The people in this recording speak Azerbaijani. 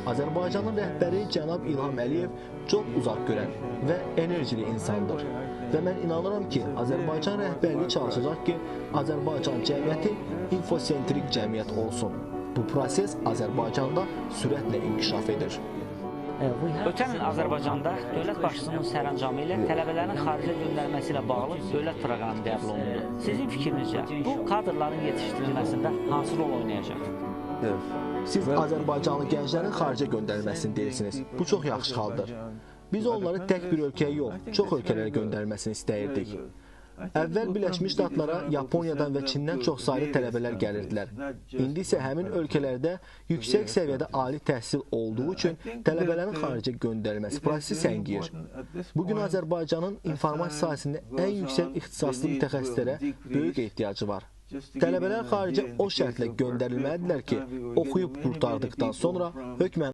Azərbaycanın rəhbəri cənab İlham Əliyev çox uzaq görən və enerjili insandır. Və mən inanıram ki, Azərbaycan rəhbərliyi çalışacaq ki, Azərbaycan cəmiyyəti infosentrik cəmiyyət olsun. Bu proses Azərbaycanda sürətlə inkişaf edir. Ötən il Azərbaycanda dövlət başçısının sərəncamı ilə tələbələrin xaricə göndərməsi ilə bağlı dövlət proqramı qəbul olundu. Sizin fikrinizcə, bu kadrların yetişdirilməsində hansı rol oynayacaq? Siz Azərbaycanlı gənclərin xaricə göndərilməsini deyirsiniz. Bu çox yaxşı haldır. Biz onları tək bir ölkəyə yox, çox ölkələrə göndərməsini istəyirdik. Əvvəl Birləşmiş Ştatlara Yaponiyadan və Çindən çoxsaylı tələbələr gəlirdilər. İndi isə həmin ölkələrdə yüksək səviyyədə ali təhsil olduğu üçün tələbələrin xaricə göndərilməsi prosesi səngiyir. Bugün Azərbaycanın informasiya sahəsində ən yüksək ixtisaslı mütəxəssislərə böyük ehtiyacı var. Tələbələr xaricə o şərtlə göndərilməlidirlər ki, oxuyub qurtardıqdan sonra hökmən